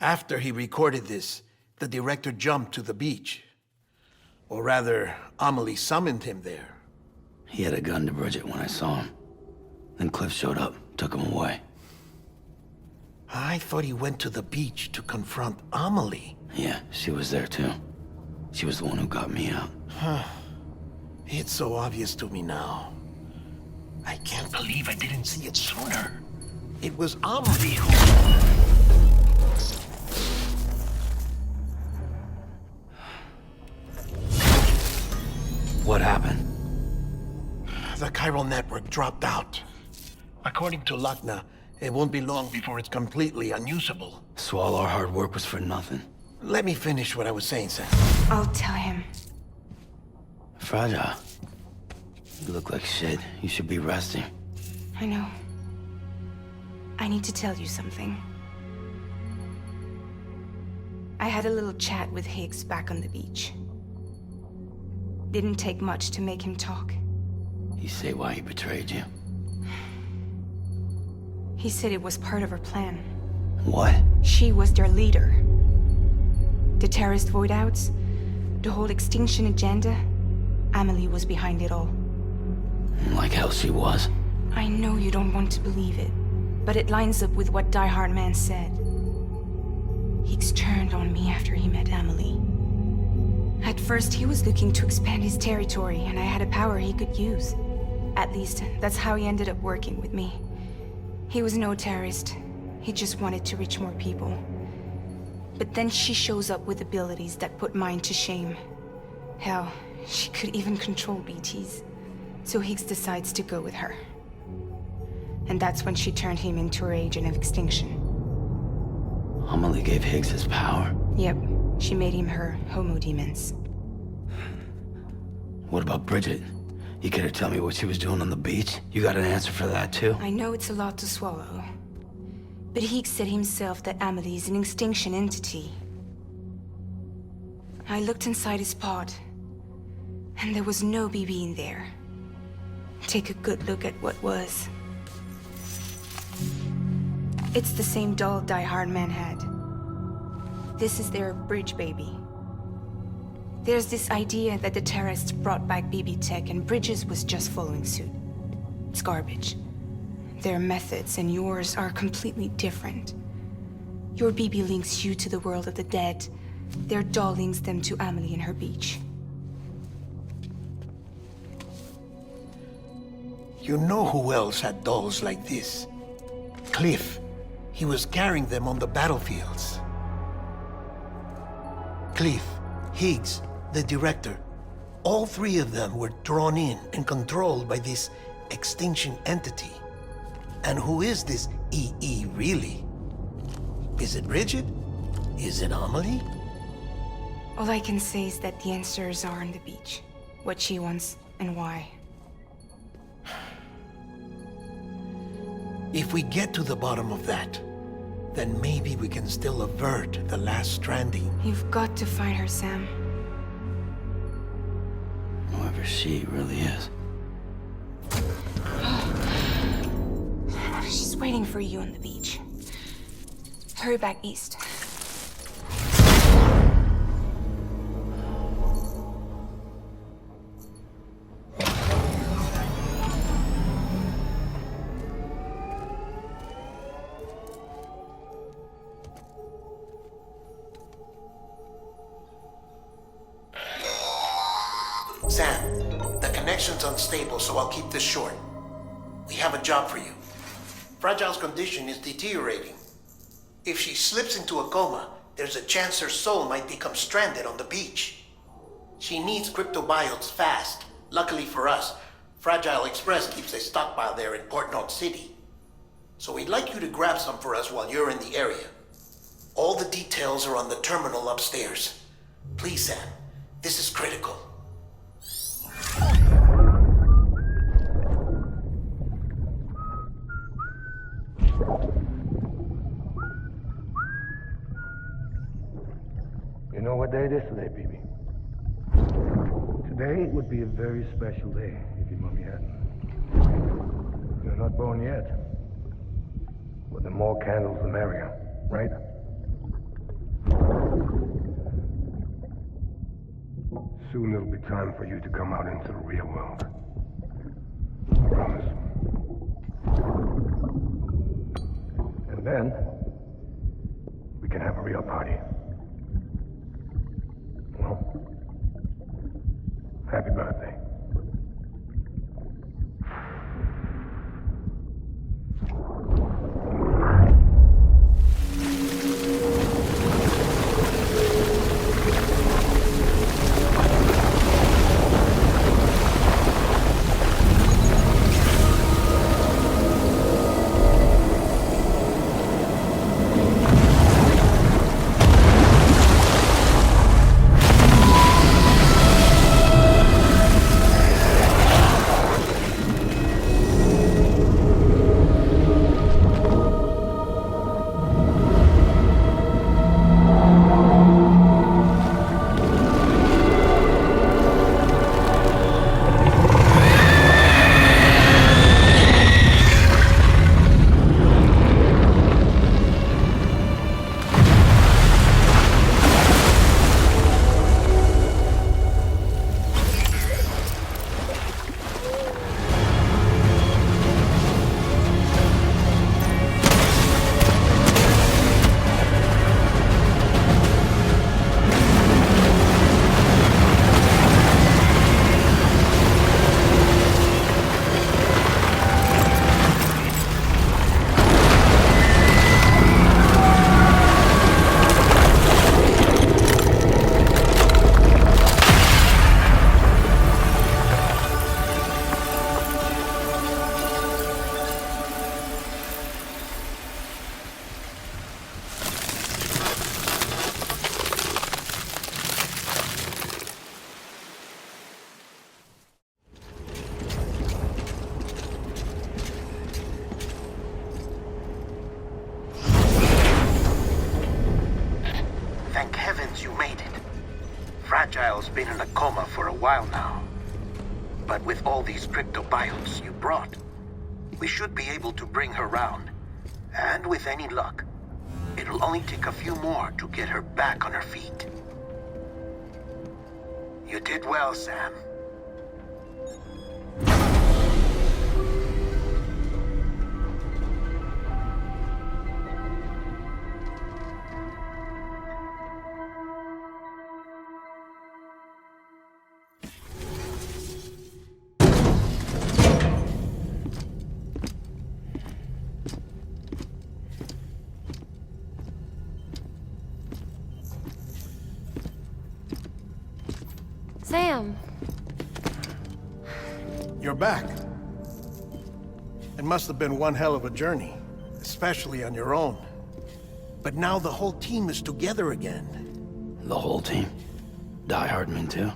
After he recorded this, the director jumped to the beach. Or rather, Amelie summoned him there. He had a gun to Bridget when I saw him. Then Cliff showed up, took him away. I thought he went to the beach to confront Amelie. Yeah, she was there too. She was the one who got me out. It's so obvious to me now. I can't believe I didn't see it sooner. It was Amelie who... What happened? The chiral network dropped out. According to Lakna, it won't be long before it's completely unusable. So all our hard work was for nothing. Let me finish what I was saying, Sam. I'll tell him. Fragile. You look like shit. You should be resting. I know. I need to tell you something. I had a little chat with Higgs back on the beach. Didn't take much to make him talk. You say why he betrayed you? He said it was part of her plan. What? She was their leader. The terrorist void-outs, the whole extinction agenda, Amelie was behind it all. Like hell she was. I know you don't want to believe it, but it lines up with what Die Hard Man said. Higgs turned on me after he met Amelie. At first, he was looking to expand his territory, and I had a power he could use. At least, that's how he ended up working with me. He was no terrorist. He just wanted to reach more people. But then she shows up with abilities that put mine to shame. Hell, she could even control BTs. So Higgs decides to go with her. And that's when she turned him into her agent of extinction. Amelie gave Higgs his power? Yep, she made him her homo demons. What about Bridget? You care to tell me what she was doing on the beach? You got an answer for that too? I know it's a lot to swallow. But Higgs said himself that Amelie is an extinction entity. I looked inside his pod, and there was no BB in there. Take a good look at what was. It's the same doll Die Hard Man had. This is their bridge baby. There's this idea that the terrorists brought back BB tech and Bridges was just following suit. It's garbage. Their methods and yours are completely different. Your BB links you to the world of the dead. Their doll links them to Amelie and her beach. You know who else had dolls like this? Cliff. He was carrying them on the battlefields. Cliff, Higgs, the director. All three of them were drawn in and controlled by this extinction entity. And who is this EE really? Is it Bridget? Is it Amelie? All I can say is that the answers are on the beach. What she wants and why. If we get to the bottom of that, then maybe we can still avert the last stranding. You've got to find her, Sam. Whoever she really is. She's waiting for you on the beach. Hurry back east. Sam, the connection's unstable, so I'll keep this short. We have a job for you. Fragile's condition is deteriorating. If she slips into a coma, there's a chance her soul might become stranded on the beach. She needs cryptobiotes fast. Luckily for us, Fragile Express keeps a stockpile there in Port North City. So we'd like you to grab some for us while you're in the area. All the details are on the terminal upstairs. Please, Sam, this is critical. You know what day it is today, BB? Today would be a very special day if your mommy hadn't. You're not born yet. But the more candles, the merrier, right? Soon it'll be time for you to come out into the real world. I promise. And then, we can have a real party. Well, happy birthday. Thank heavens you made it. Fragile's been in a coma for a while now. But with all these cryptobiotes you brought, we should be able to bring her round. And with any luck, it'll only take a few more to get her back on her feet. You did well, Sam. Sam. You're back. It must have been one hell of a journey, especially on your own. But now the whole team is together again. The whole team? Die Hard men too?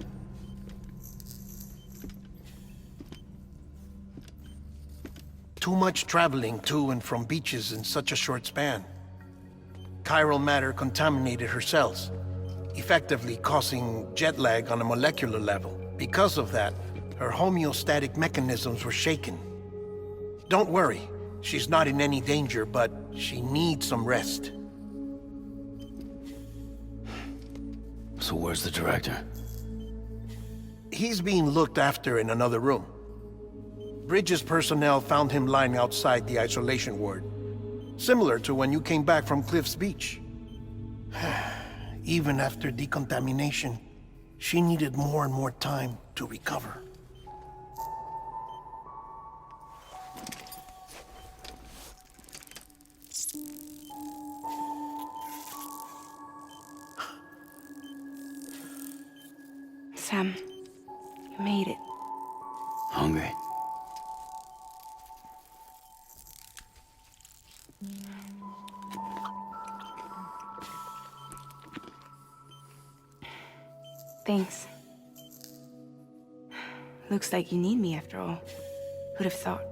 Too much traveling to and from beaches in such a short span. Chiral matter contaminated her cells, effectively causing jet lag on a molecular level. Because of that, her homeostatic mechanisms were shaken. Don't worry, she's not in any danger, but she needs some rest. So where's the director? He's being looked after in another room. Bridges personnel found him lying outside the isolation ward, similar to when you came back from Cliff's Beach. Even after decontamination, she needed more and more time to recover. Sam, you made it. Hungry? Thanks. Looks like you need me after all. Who'd have thought?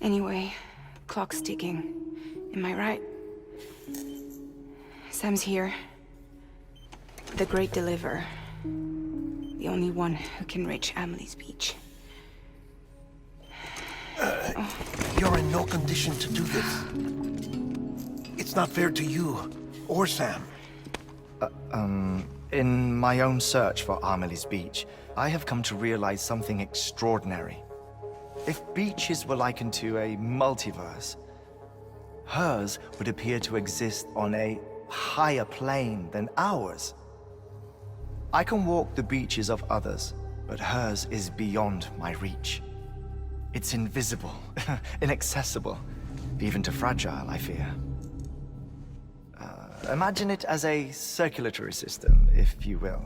Anyway, clock's ticking. Am I right? Sam's here. The Great Deliverer. The only one who can reach Amelie's beach. You're in no condition to do this. It's not fair to you or Sam. In my own search for Amelie's beach, I have come to realize something extraordinary. If beaches were likened to a multiverse, hers would appear to exist on a higher plane than ours. I can walk the beaches of others, but hers is beyond my reach. It's invisible, inaccessible, even to Fragile, I fear. Imagine it as a circulatory system, if you will.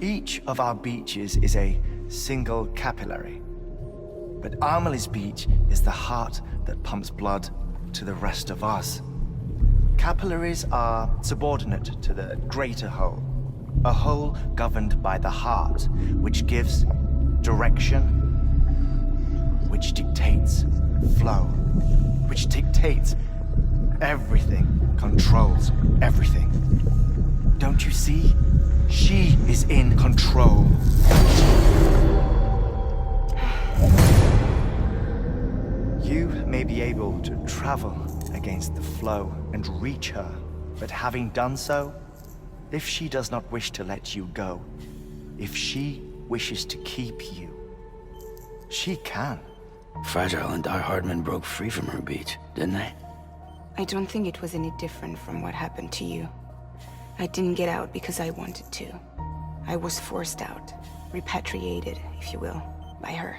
Each of our beaches is a single capillary. But Amelie's beach is the heart that pumps blood to the rest of us. Capillaries are subordinate to the greater whole. A whole governed by the heart, which gives direction, which dictates flow, which dictates everything, controls everything. Don't you see? She is in control. You may be able to travel against the flow and reach her, but having done so, if she does not wish to let you go, if she wishes to keep you, she can. Fragile and Die Hardman broke free from her beach, didn't they? I don't think it was any different from what happened to you. I didn't get out because I wanted to. I was forced out. Repatriated, if you will, by her.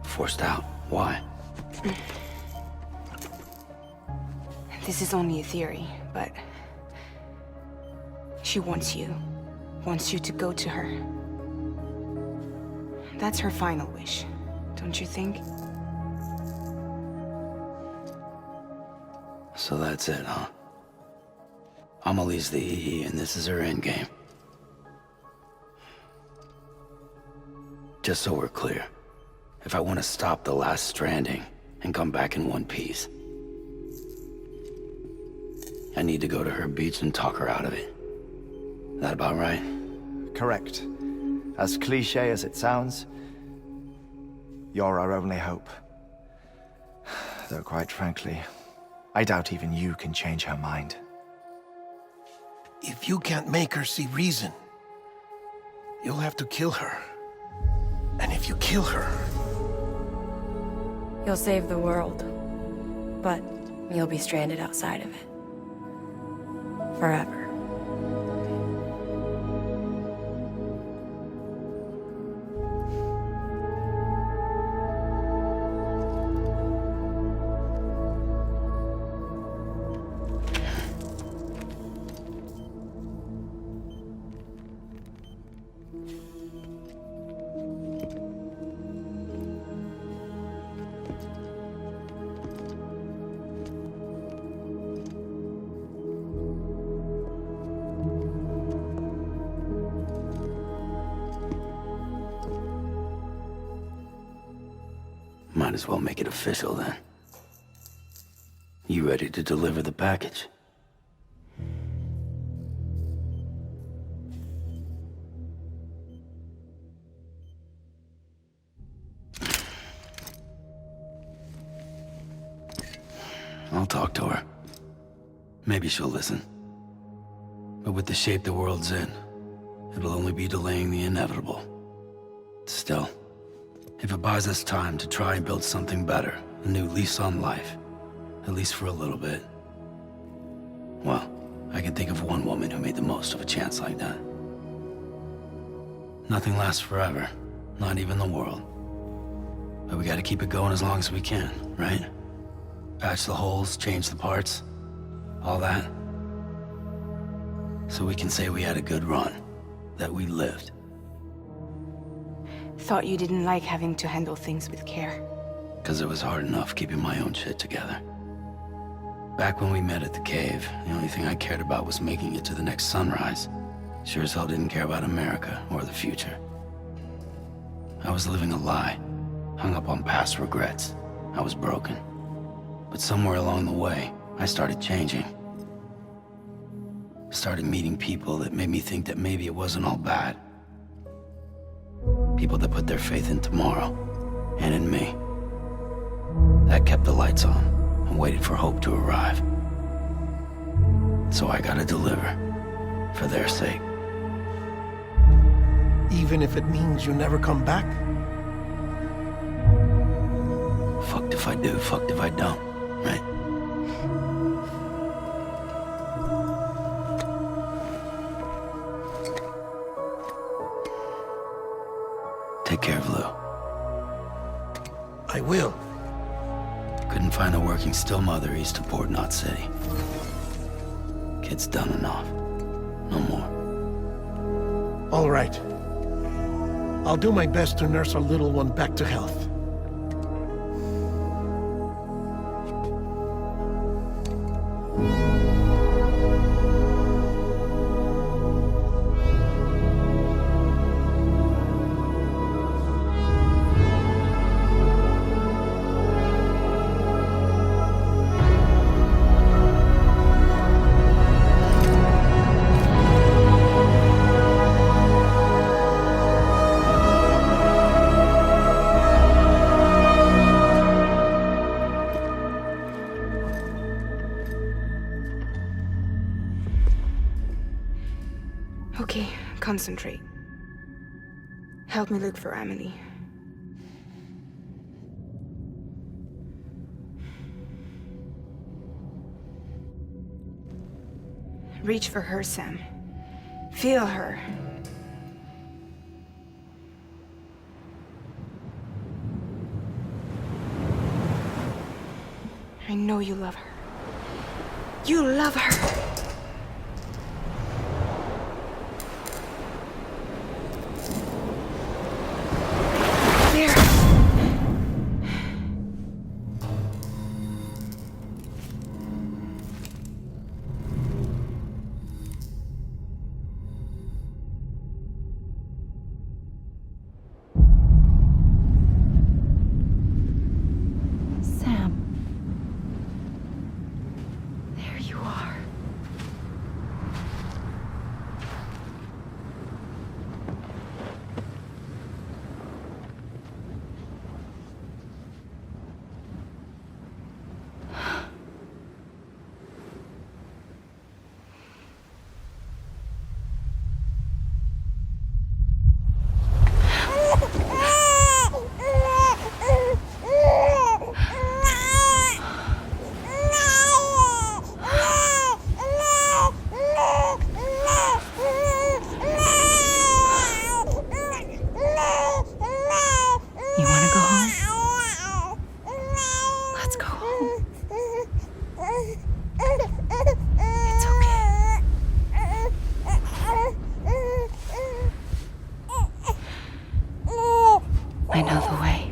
Forced out? Why? This is only a theory, but... she wants you. Wants you to go to her. That's her final wish, don't you think? So that's it, huh? Amelie's the EE, and this is her endgame. Just so we're clear, if I want to stop the last stranding and come back in one piece, I need to go to her beach and talk her out of it. That about right? Correct. As cliche as it sounds, you're our only hope. Though quite frankly, I doubt even you can change her mind. If you can't make her see reason, you'll have to kill her. And if you kill her... You'll save the world, but you'll be stranded outside of it. Forever. Might as well make it official then. You ready to deliver the package? I'll talk to her. Maybe she'll listen. But with the shape the world's in, it'll only be delaying the inevitable. Still, if it buys us time to try and build something better, a new lease on life, at least for a little bit, well, I can think of one woman who made the most of a chance like that. Nothing lasts forever, not even the world. But we gotta keep it going as long as we can, right? Patch the holes, change the parts, all that. So we can say we had a good run, that we lived. Thought you didn't like having to handle things with care. 'Cause it was hard enough keeping my own shit together. Back when we met at the cave, the only thing I cared about was making it to the next sunrise. Sure as hell didn't care about America or the future. I was living a lie, hung up on past regrets. I was broken. But somewhere along the way, I started changing. Started meeting people that made me think that maybe it wasn't all bad. People that put their faith in tomorrow, and in me. That kept the lights on, and waited for hope to arrive. So I gotta deliver, for their sake. Even if it means you never come back? Fucked if I do, fucked if I don't, right? Take care of Lou. I will. Couldn't find a working still mother east of Port Knot City. Kid's done enough. No more. All right. I'll do my best to nurse our little one back to health. Okay, concentrate. Help me look for Emily. Reach for her, Sam. Feel her. I know you love her. You love her! There! Sam. There you are. You want to go home? Let's go home. It's okay. I know the way.